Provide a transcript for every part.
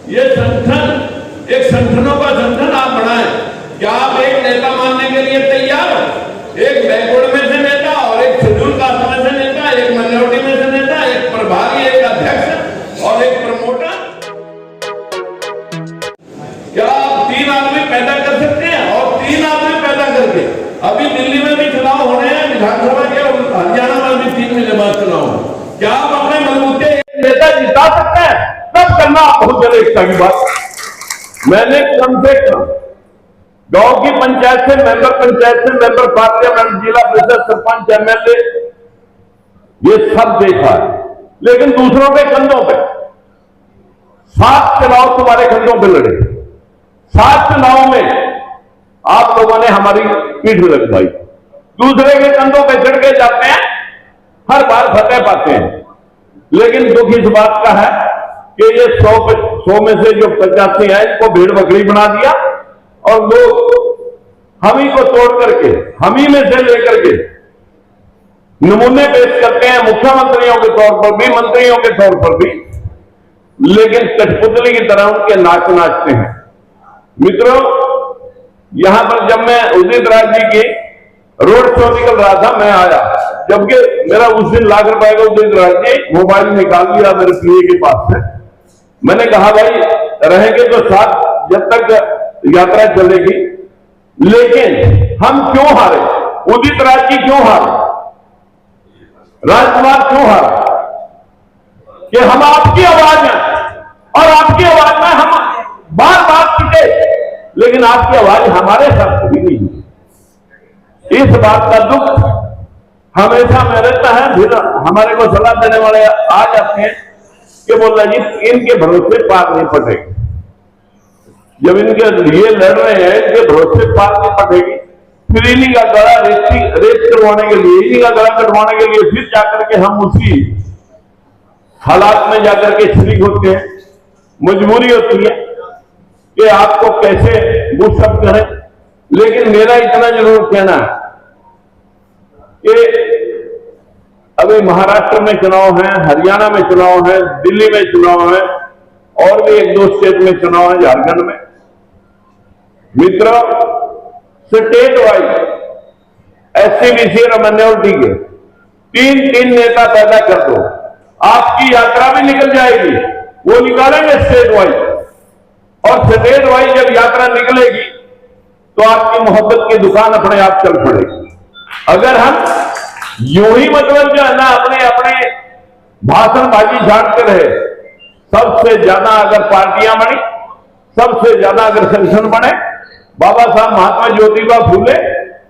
ये संगठन एक संगठनों का संगठन आप बढ़ाएं। क्या आप एक नेता मानने के लिए तैयार हो? एक बैकवर्ड में से नेता और एक शेड्यूल कास्ट में से नेता, एक माइनॉरिटी में से नेता, एक प्रभारी, एक अध्यक्ष और एक प्रमोटर। क्या आप 3 आदमी पैदा कर सकते हैं? और 3 आदमी पैदा करके अभी दिल्ली में भी चुनाव होने हैं, विधानसभा के, हरियाणा में भी 3 महीने बाद चुनाव। क्या आप अपने बलबूते एक नेता जिता सकते हैं? तब करना आप बहुत ज्यादा एकता की बात। मैंने कम से कम गांव की पंचायत से मेंबर पार्लियामेंट, जिला परिषद, सरपंच, एमएलए, ये सब देखा है। लेकिन दूसरों के कंधों पे 7 चुनाव तुम्हारे कंधों पे लड़े। 7 चुनाव में आप लोगों ने हमारी पीठ लगवाई। दूसरे के कंधों पे चढ़ के जाते हैं, हर बार फतेह पाते हैं। लेकिन दुख इस बात का है कि ये 100 में से जो 85 है, इनको भेड़ बकरी बना दिया और लोग हम ही को तोड़ करके, हम ही में से लेकर के नमूने पेश करते हैं, मुख्यमंत्रियों के तौर पर भी, मंत्रियों के तौर पर भी, लेकिन कठपुतली की तरह उनके नाच नाचते हैं। मित्रों, यहां पर जब मैं उदित राज जी की रोड शो निकल रहा था, मैं आया, जबकि मेरा उस दिन लाख रुपए का उदित राज जी मोबाइल निकाल लिया मेरे पीए के पास से। मैंने कहा भाई रहेंगे तो साथ जब तक यात्रा चलेगी, लेकिन हम क्यों हारे? उदित राज जी क्यों हारे? राजकुमार क्यों हारे? कि हम आपकी आवाज हैं और आपकी आवाज में हम बार बार पीटे, लेकिन आपकी आवाज हमारे साथ कभी नहीं। इस बात का दुख हमेशा में रहता है। फिर हमारे को सलाह देने वाले आ जाते हैं कि बोल रहे जी इनके भरोसे पार नहीं पड़ेगी। जब इनके लिए लड़ रहे हैं, इनके भरोसे पार नहीं पड़ेगी, फिर इन्हीं का गला रेस करवाने के लिए, इन्हीं का गला कटवाने के लिए फिर जाकर के हम उसी हालात में जाकर के शरीक होते हैं। मजबूरी होती है कि आपको कैसे बुशअप करें। लेकिन मेरा इतना जरूर कहना है कि अभी महाराष्ट्र में चुनाव है, हरियाणा में चुनाव है, दिल्ली में चुनाव है और भी 1-2 स्टेट में चुनाव है, झारखंड में। मित्रों, स्टेट वाइज एससी, बीसी और माइनॉरिटी के 3 नेता पैदा कर दो, आपकी यात्रा भी निकल जाएगी। वो निकालेंगे स्टेट वाइज, और स्टेट वाइज जब यात्रा निकलेगी तो आपकी मोहब्बत की दुकान अपने आप चल पड़ेगी। अगर हम यूं ही मतलब जो है ना अपने भाषणबाजी झाड़ते रहे, सबसे ज्यादा अगर पार्टियां बनी, सबसे ज्यादा अगर संगठन बने, बाबा साहब महात्मा ज्योतिबा फूले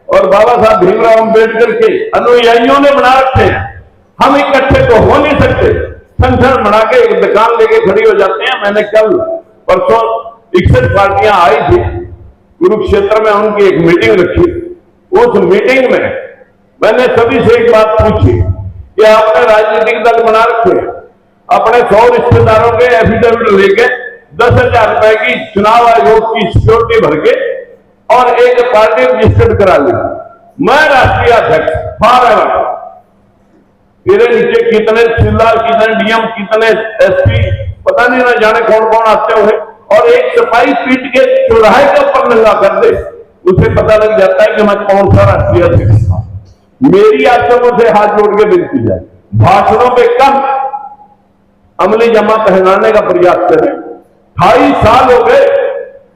और बाबा साहब भीमराव अंबेडकर के अनुयायियों ने बना रखे हैं। हम इकट्ठे तो हो नहीं सकते, संगठन बना के एक दुकान लेके खड़ी हो जाते हैं। मैंने कल परसों 61 पार्टियां आई थी कुरुक्षेत्र में, उनकी एक मीटिंग रखी। उस मीटिंग में मैंने सभी से एक बात पूछी कि आपने राजनीतिक दल बना रखे, अपने 100 रिश्तेदारों के एफिडेविट लेके 10,000 रुपए की चुनाव आयोग की सिक्योरिटी भर के और एक पार्टी रजिस्टर्ड करा ली। मैं राष्ट्रीय अध्यक्ष फॉरएवर, मेरे नीचे कितने तहसीलदार, कितने डीएम, कितने एसपी, पता नहीं ना जाने कौन कौन आते हुए, और एक सिपाही पीट के चौराहे के ऊपर नंगा कर दे, उसे पता लग जाता है कि मैं कौन सा राष्ट्रीय अध्यक्ष था। मेरी आप लोगों से हाथ जोड़ के विनती जाए, भाषणों पे कम अमली जमा पहनाने का प्रयास करें। 28 साल हो गए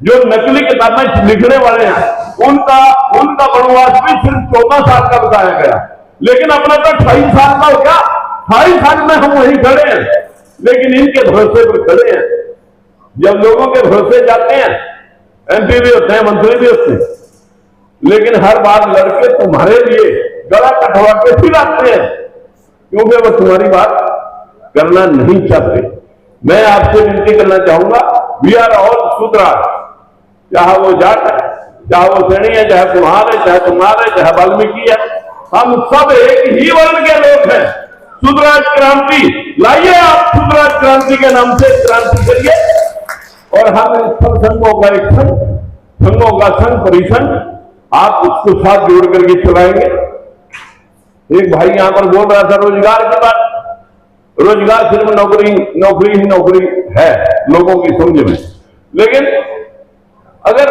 जो नकली किताबें लिखने वाले हैं, उनका वनवास भी सिर्फ 14 साल का बताया गया, लेकिन अपना तो 28 साल का हो गया। 28 साल में हम वहीं खड़े हैं, लेकिन इनके भरोसे पर खड़े हैं। जब लोगों के भरोसे जाते हैं, एमपी भी होते हैं, मंत्री भी होते हैं, लेकिन हर बार लड़के तुम्हारे लिए गला कटवा के फिर आते हैं, क्योंकि वो तुम्हारी बात करना नहीं चाहते। मैं आपसे विनती करना चाहूंगा, वी आर ऑल शूद्राज, चाहे वो जाट है, चाहे वो सैनी है, चाहे कुम्हार है, चाहे कुमार है, चाहे वाल्मीकि है, हम सब एक ही वर्ण के लोग हैं। शूद्राज क्रांति लाइए, आप शूद्राज क्रांति के नाम से क्रांति करिए और हम सब संघों का एक संघों का संघ परिसंघ आप उसको साथ जोड़ करके चलाएंगे। एक भाई यहां पर बोल रहा था रोजगार की बात। रोजगार सिर्फ नौकरी ही नौकरी है लोगों की समझ में। लेकिन अगर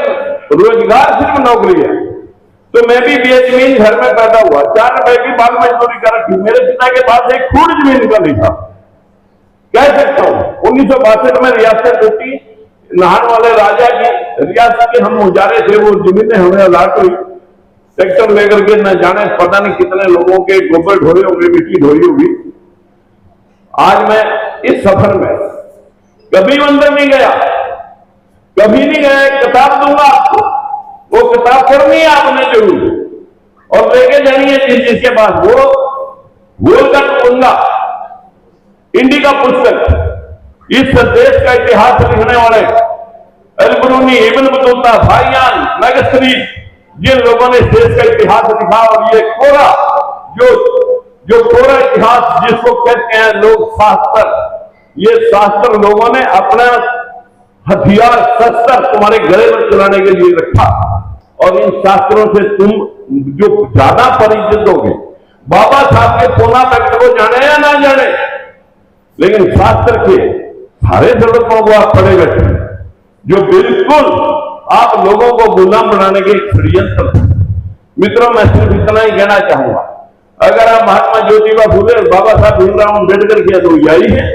रोजगार सिर्फ नौकरी है तो मैं भी बेजमीन घर में पैदा हुआ, 4 रुपए की बाल मजदूरी कर रखी, मेरे पिता के पास एक खून जमीन का नहीं था। कह सकता हूं 1962 में रियासत टूटी, नहान वाले राजा की रियासत के हम मुजारे थे, वो जमीनें हमें अलाट हुई, ट्रैक्टर लेकर के न जाने पता नहीं कितने लोगों के गोबर ढोए होंगे, मिट्टी ढोई होगी। आज मैं इस सफर में कभी मंदिर नहीं गया, कभी नहीं गया। एक किताब दूंगा आपको, वो किताब पढ़नी है आपने जरूर और लेके जानी है जिसके पास, वो गोलकर दूंगा इंडिका पुस्तक। इस देश का इतिहास लिखने वाले अल-बरूनी, इब्न बतूता, फाहियान, मैगस्ट्री, जिन लोगों ने देश का इतिहास लिखा, और ये कोरा जो कोरा इतिहास जिसको कहते हैं लोग शास्त्र, ये शास्त्र लोगों ने अपना हथियार शस्त्र तुम्हारे गले में चलाने के लिए रखा। और इन शास्त्रों से तुम जो ज्यादा परिचित होगे, बाबा साहब के सोना तख्त को जाने या ना जाने, लेकिन शास्त्र के सारे जरूरतों को आप पढ़े बैठे, जो बिल्कुल आप लोगों को गुलाम बनाने के षड्यंत्र। मित्रों, मैं सिर्फ इतना ही कहना चाहूंगा, अगर आप महात्मा ज्योतिबा फुले और बाबा साहब भीमराव अम्बेडकर की अनुयायी हैं,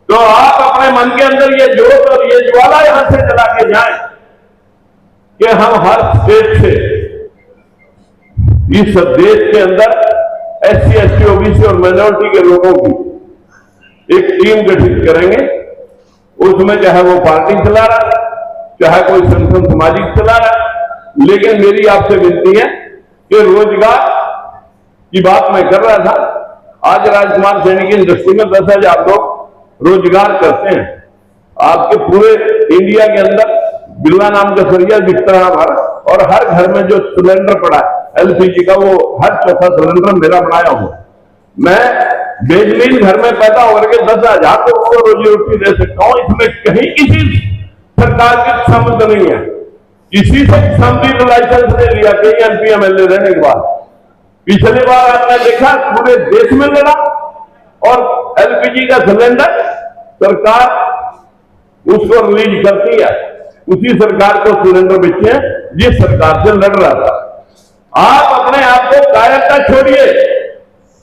तो आप अपने मन के अंदर ये जोश और ये ज्वाला यहां से जला के जाएं कि हम हर स्टेट से इस देश के अंदर SC, ST, OBC और माइनॉरिटी के लोगों की एक टीम गठित करेंगे। उसमें चाहे वो पार्टी चला रहा, चाहे कोई संगठन सामाजिक चला रहा, लेकिन मेरी आपसे विनती है कि रोजगार की बात मैं कर रहा था। आज राजकुमार सैनी की इंडस्ट्री में 10,000 लोग रोजगार करते हैं। आपके पूरे इंडिया के अंदर बिरला नाम का सरिया बिकता है हमारा, और हर घर में जो सिलेंडर पड़ा है LPG का, वो हर चौथा सिलेंडर मेरा बनाया हुआ। मैं बेजमीन घर में पैदा होकर के 10,000 लोगों को रोजी रोटी दे सकता हूं। इसमें कहीं किसी सरकार की सम्मत नहीं है, किसी से सम्मति लाइसेंस नहीं लिया कई MP MLA रहने के बाद। पिछली बार आपने देखा पूरे देश में लड़ा, और LPG का सिलेंडर सरकार उसको रिलीज करती है, उसी सरकार को सिलेंडर बेचे जिस सरकार से लड़ रहा था। आप अपने आप को कायरता छोड़िए,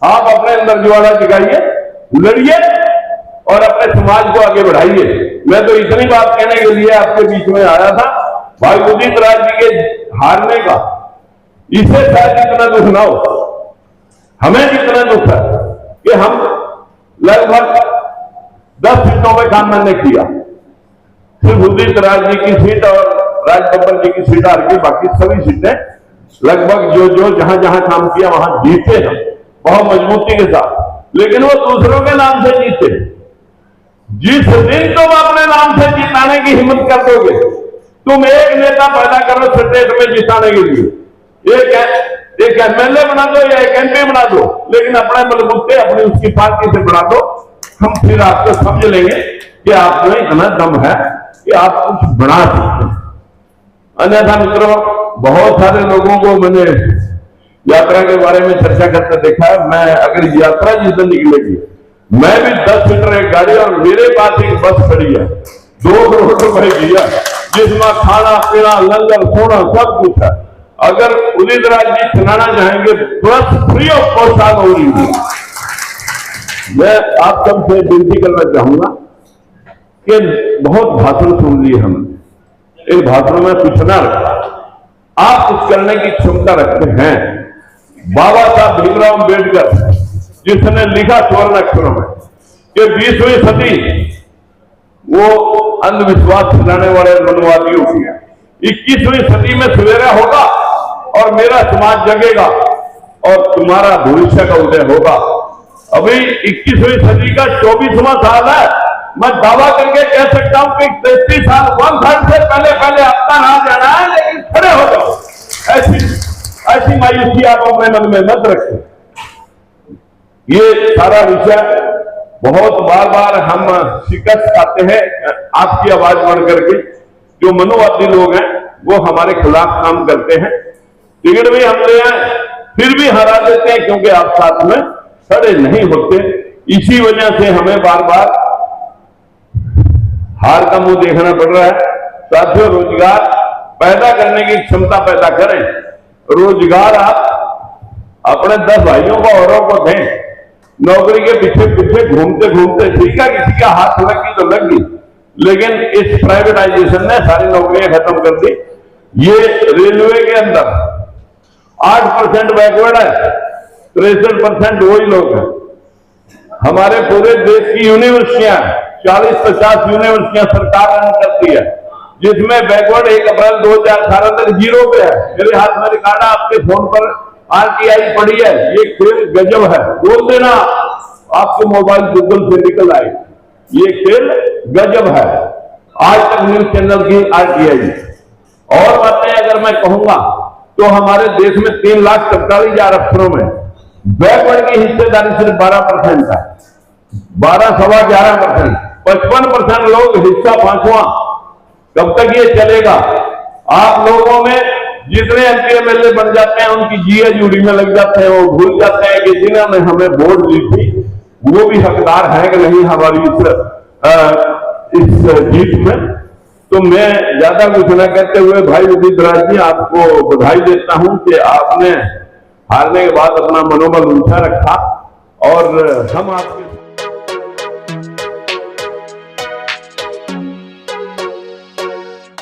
आप अपने अंदर ज्वाला जगाइए, लड़िए और अपने समाज को आगे बढ़ाइए। मैं तो इतनी बात कहने के लिए आपके बीच में आया था। भाई उदित राज जी के हारने का इसे शायद इतना दुख ना हो, हमें कितना दुख है कि हम लगभग 10 सीटों में काम मैंने किया, सिर्फ उदित राज जी की सीट और राज बब्बर जी की सीट हार गई, बाकी सभी सीटें लगभग जो जहां जहां काम किया वहां जीते हैं बहुत मजबूती के साथ। लेकिन वो दूसरों के नाम से जीते। जिस दिन तुम अपने नाम से जिताने की हिम्मत कर दोगे, तुम एक नेता पैदा करो स्टेट में जिताने के लिए, एक MLA बना दो या एक MP बना दो, लेकिन अपने बलबूते अपनी उसकी पार्टी से बना दो, हम फिर आपको समझ लेंगे कि आप में इतना दम है कि आप कुछ बना सकते हैं। अन्यथा मित्रों, बहुत सारे लोगों को मैंने यात्रा के बारे में चर्चा करते देखा है। मैं अगर यात्रा जिस दिन निकलेगी, मैं भी 10 सीटर एक गाड़ी, और मेरे पास एक बस खड़ी है 2 करोड़ रुपए की है, जिसमें खाना पीना लंगर सोना सब कुछ है। अगर उदित राज जी चलाना चाहेंगे बस फ्री ऑफ कॉस्ट आप होगी। मैं आप सबसे विनती करना चाहूंगा कि बहुत भाषण सुन लिए हमने, इन भाषणों में कुछ ना रखा, आप कुछ करने की क्षमता रखते हैं। बाबा साहब भीमराव अम्बेडकर जिसने लिखा स्वर्ण अक्षरों में कि 20वीं सदी वो अंधविश्वास फैलाने वाले मनवादियों की है, 21वीं सदी में सवेरा होगा और मेरा समाज जगेगा और तुम्हारा भविष्य का उदय होगा। अभी 21वीं सदी का 24वां साल है। मैं दावा करके कह सकता हूं कि 33 साल 1/3 से पहले आपका ना जाना है, लेकिन खड़े हो जाओ। ऐसी मायूसी आप अपने मन में मत रखें। ये सारा विषय बहुत बार हम शिकस्त खाते हैं आपकी आवाज बढ़ करके। जो मनोवादी लोग हैं वो हमारे खिलाफ काम करते हैं, टिकट भी हम ले आए फिर भी हरा देते हैं, क्योंकि आप साथ में खड़े नहीं होते। इसी वजह से हमें बार बार हार का मुंह देखना पड़ रहा है। साथियों, रोजगार पैदा करने की क्षमता पैदा करें। रोजगार आप अपने 10 भाइयों को औरों को दें। नौकरी के पीछे पीछे घूमते घूमते ठीक है, किसी का हाथ लगी तो लगी, लेकिन इस प्राइवेटाइजेशन ने सारी नौकरियां खत्म कर दी। ये रेलवे के अंदर 8% बैकवर्ड है, 63% वही लोग हैं। हमारे पूरे देश की यूनिवर्सिटियां 40-50 यूनिवर्सिटियां सरकार रन करती है, जिसमें बैकवर्ड 1 अप्रैल 2018 तक 0 पे है। मेरे हाथ में रिकॉर्ड है, आपके फोन पर RTI पड़ी है। ये खेल गजब है, बोल देना, आपके मोबाइल गूगल से निकल आए। ये खेल गजब है। आज तक न्यूज चैनल की RTI और बातें अगर मैं कहूंगा तो हमारे देश में 3,44,000 अफसरों में बैकवर्ड की हिस्सेदारी सिर्फ 12% है। 12-11%, 55% लोग हिस्सा 5वां। कब तक ये चलेगा? आप लोगों में जितने MP MLA बन जाते हैं उनकी जीए जूड़ी में लग जाते हैं, वो भूल जाते हैं कि जिन्होंने हमें वोट दी थी वो भी हकदार है कि नहीं हमारी इस जीत में। तो मैं ज्यादा कुछ न कहते हुए भाई उदित राज जी, आपको बधाई देता हूं कि आपने हारने के बाद अपना मनोबल ऊंचा रखा और हम आपके